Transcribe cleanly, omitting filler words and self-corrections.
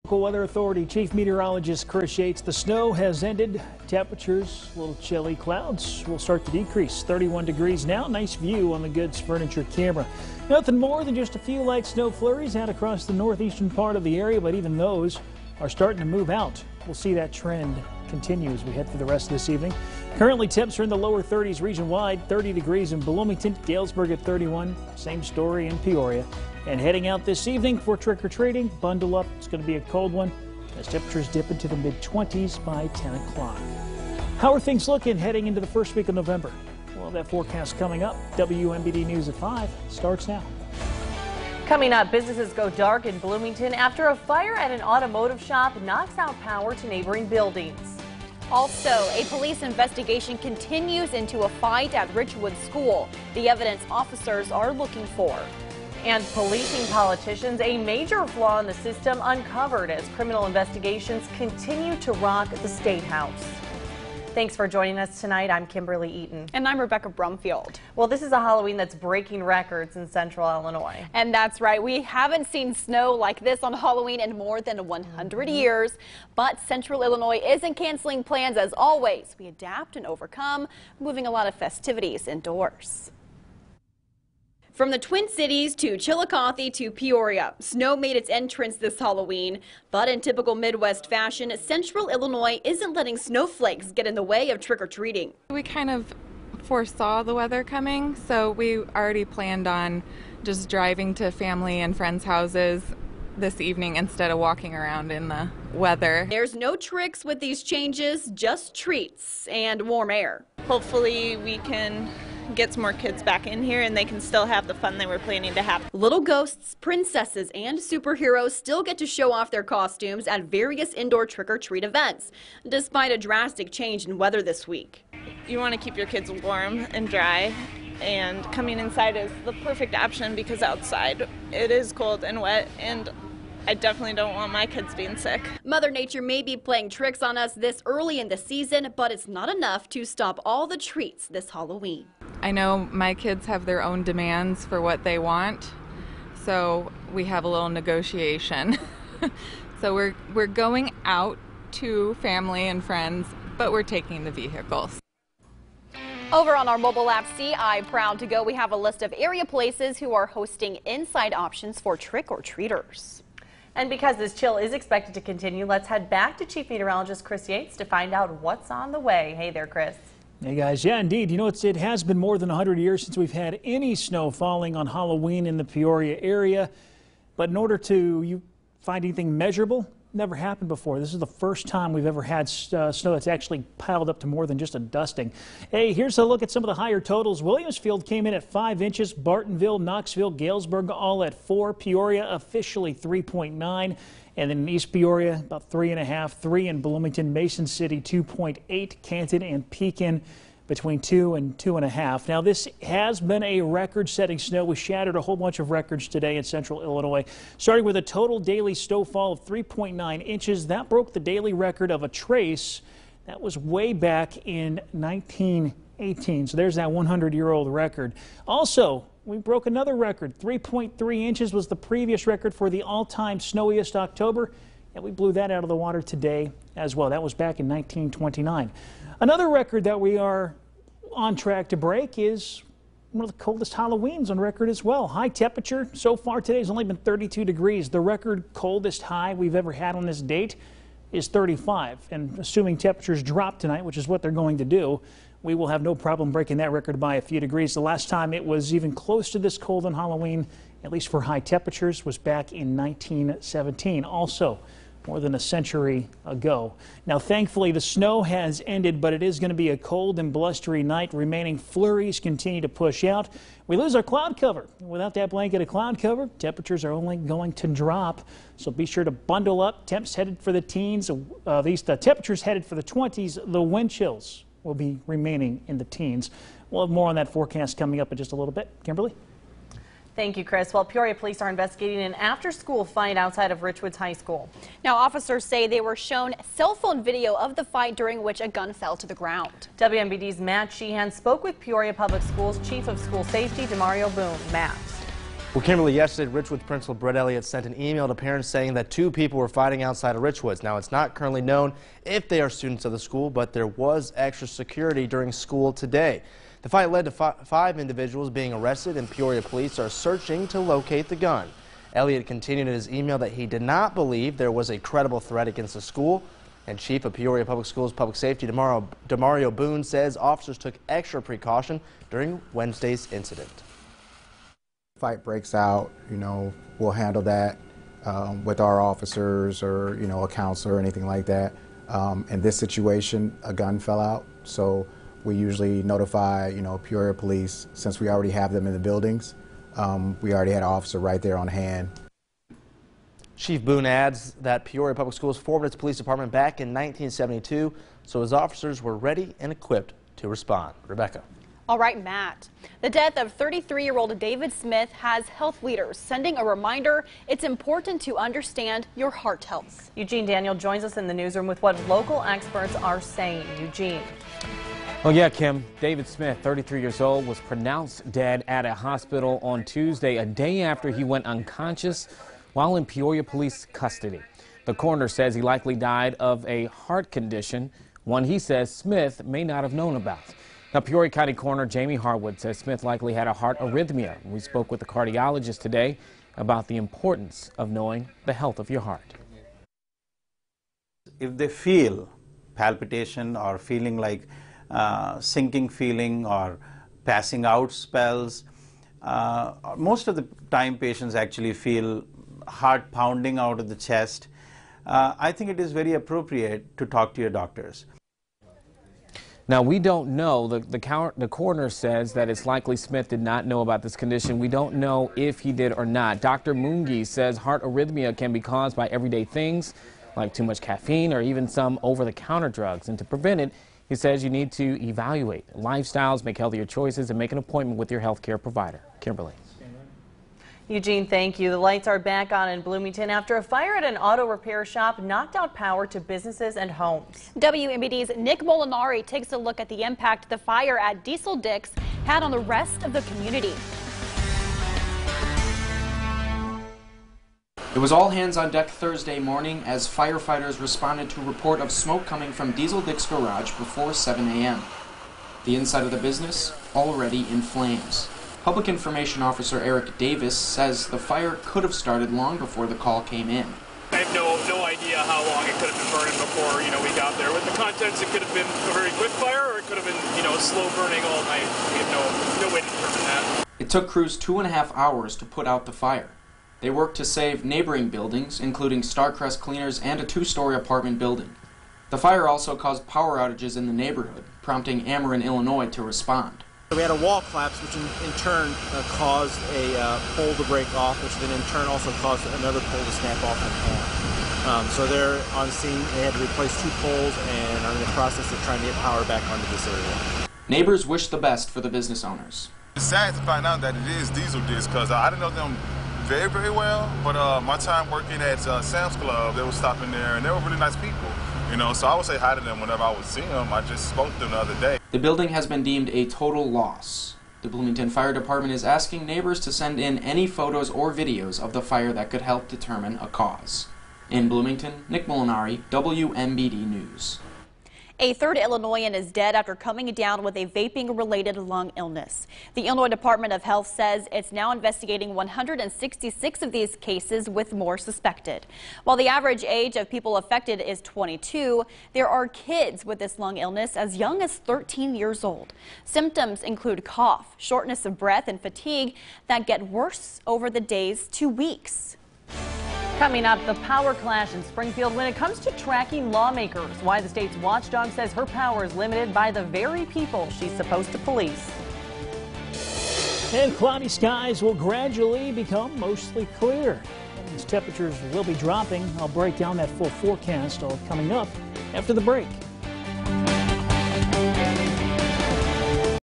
Local Weather Authority Chief Meteorologist Chris Yates. The snow has ended. Temperatures a little chilly. Clouds will start to decrease. 31 degrees now. Nice view on the Goods Furniture camera. Nothing more than just a few light snow flurries out across the northeastern part of the area, but even those are starting to move out. We'll see that trend continue as we head through the rest of this evening. Currently, temps are in the lower 30s region-wide. 30 degrees in Bloomington, Galesburg at 31. Same story in Peoria. And heading out this evening for trick-or-treating, bundle up. It's going to be a cold one as temperatures dip into the mid-20s by 10 o'clock. How are things looking heading into the first week of November? Well, that forecast coming up. WMBD News at 5 starts now. Coming up, businesses go dark in Bloomington after a fire at an automotive shop knocks out power to neighboring buildings. Also, a police investigation continues into a fight at Richwood School. The evidence officers are looking for. And policing politicians, a major flaw in the system uncovered as criminal investigations continue to rock the State House. Thanks for joining us tonight. I'm Kimberly Eaton. And I'm Rebecca Brumfield. Well, this is a Halloween that's breaking records in central Illinois. And that's right. We haven't seen snow like this on Halloween in more than 100 years. But Central Illinois isn't canceling plans as always. We adapt and overcome, moving a lot of festivities indoors. From the Twin Cities to Chillicothe to Peoria, snow made its entrance this Halloween. But in typical Midwest fashion, Central Illinois isn't letting snowflakes get in the way of trick-or-treating. We kind of foresaw the weather coming, so we already planned on just driving to family and friends' houses this evening instead of walking around in the weather. There's no tricks with these changes, just treats and warm air. Hopefully we can get some more kids back in here and they can still have the fun they were planning to have. Little ghosts, princesses, and superheroes still get to show off their costumes at various indoor trick-or-treat events, despite a drastic change in weather this week. You want to keep your kids warm and dry, and coming inside is the perfect option because outside it is cold and wet, and I definitely don't want my kids being sick. Mother Nature may be playing tricks on us this early in the season, but it's not enough to stop all the treats this Halloween. I know my kids have their own demands for what they want, so we have a little negotiation. So we're going out to family and friends, but we're taking the vehicles. Over on our mobile app, CI Proud to Go, we have a list of area places who are hosting inside options for trick-or-treaters. And because this chill is expected to continue, let's head back to Chief Meteorologist Chris Yates to find out what's on the way. Hey there, Chris. Hey guys, yeah indeed. You know, it has been more than 100 years since we've had any snow falling on Halloween in the Peoria area. But in order to find anything measurable, never happened before. This is the first time we've ever had snow that's actually piled up to more than just a dusting. Hey, here's a look at some of the higher totals. Williamsfield came in at 5 inches. Bartonville, Knoxville, Galesburg all at 4. Peoria officially 3.9. And then in East Peoria, about 3.5. 3 in Bloomington, Mason City 2.8. Canton and Pekin between 2 and 2.5. Now, this has been a record-setting snow. We shattered a whole bunch of records today in central Illinois, starting with a total daily snowfall of 3.9 inches. That broke the daily record of a trace that was way back in 1918. So there's that 100-year-old record. Also, we broke another record. 3.3 inches was the previous record for the all-time snowiest October, and we blew that out of the water today as well. That was back in 1929. Another record that we are on track to break is one of the coldest Halloweens on record as well. High temperature so far today has only been 32 degrees. The record coldest high we've ever had on this date is 35. And assuming temperatures drop tonight, which is what they're going to do, we will have no problem breaking that record by a few degrees. The last time it was even close to this cold on Halloween, at least for high temperatures, was back in 1917. Also, more than a century ago. Now, thankfully, the snow has ended, but it is going to be a cold and blustery night. Remaining flurries continue to push out. We lose our cloud cover. Without that blanket of cloud cover, temperatures are only going to drop. So be sure to bundle up. Temps headed for the teens. The temperatures headed for the 20s. The wind chills will be remaining in the teens. We'll have more on that forecast coming up in just a little bit. Kimberly? Thank you, Chris. Well, Peoria police are investigating an after-school fight outside of Richwoods High School. Now, officers say they were shown cell phone video of the fight during which a gun fell to the ground. WMBD's Matt Sheehan spoke with Peoria Public Schools Chief of School Safety, Demario Boone. Matt. Well, Kimberly, yesterday, Richwoods Principal Brett Elliott sent an email to parents saying that 2 people were fighting outside of Richwoods. Now, it's not currently known if they are students of the school, but there was extra security during school today. The fight led to 5 individuals being arrested, and Peoria police are searching to locate the gun. Elliott continued in his email that he did not believe there was a credible threat against the school. And Chief of Peoria Public Schools Public Safety, Demario Boone, says officers took extra precaution during Wednesday's incident. Fight breaks out, we'll handle that with our officers or, a counselor or anything like that. In this situation, a gun fell out, so we usually notify, Peoria Police. Since we already have them in the buildings, we already had an officer right there on hand. Chief Boone adds that Peoria Public Schools formed its police department back in 1972, so his officers were ready and equipped to respond. Rebecca. All right, Matt. The death of 33-year-old David Smith has health leaders sending a reminder it's important to understand your heart health. Eugene Daniel joins us in the newsroom with what local experts are saying. Eugene. Well, yeah, Kim. David Smith, 33 years old, was pronounced dead at a hospital on Tuesday, a day after he went unconscious while in Peoria police custody. The coroner says he likely died of a heart condition, one he says Smith may not have known about. Now, Peoria County Coroner Jamie Harwood says Smith likely had a heart arrhythmia. We spoke with the cardiologist today about the importance of knowing the health of your heart. If they feel palpitation or feeling like sinking feeling or passing out spells, most of the time patients actually feel heart pounding out of the chest. I think it is very appropriate to talk to your doctors. Now, we don't know. The coroner says that it's likely Smith did not know about this condition. We don't know if he did or not. Dr. Mungi says heart arrhythmia can be caused by everyday things like too much caffeine or even some over-the-counter drugs. And to prevent it, he says you need to evaluate lifestyles, make healthier choices, and make an appointment with your health care provider. Kimberly. Eugene, thank you. The lights are back on in Bloomington after a fire at an auto repair shop knocked out power to businesses and homes. WMBD's Nick Molinari takes a look at the impact the fire at Diesel Dix had on the rest of the community. It was all hands on deck Thursday morning as firefighters responded to a report of smoke coming from Diesel Dix garage before 7 a.m. The inside of the business already in flames. Public Information Officer Eric Davis says the fire could have started long before the call came in. I have no idea how long it could have been burning before, we got there. With the contents, it could have been a very quick fire, or it could have been, slow burning all night. We have no way to determine that. It took crews 2.5 hours to put out the fire. They worked to save neighboring buildings, including Starcrest Cleaners and a 2-story apartment building. The fire also caused power outages in the neighborhood, prompting Ameren, Illinois to respond. We had a wall collapse, which in turn caused a pole to break off, which then in turn also caused another pole to snap off in half. So they're on scene. They had to replace 2 poles and are in the process of trying to get power back onto this area. Neighbors wish the best for the business owners. It's sad to find out that it is Diesel Dix because I didn't know them very well, but my time working at Sam's Club, they were stopping there and they were really nice people. So I would say hi to them whenever I would see them. I just spoke to them the other day. The building has been deemed a total loss. The Bloomington Fire Department is asking neighbors to send in any photos or videos of the fire that could help determine a cause. In Bloomington, Nick Molinari, WMBD News. A third Illinoisan is dead after coming down with a vaping-related lung illness. The Illinois Department of Health says it's now investigating 166 of these cases with more suspected. While the average age of people affected is 22, there are kids with this lung illness as young as 13 years old. Symptoms include cough, shortness of breath, and fatigue that get worse over the days to weeks. Coming up, the power clash in Springfield when it comes to tracking lawmakers. Why the state's watchdog says her power is limited by the very people she's supposed to police. And cloudy skies will gradually become mostly clear. These temperatures will be dropping. I'll break down that full forecast all coming up after the break.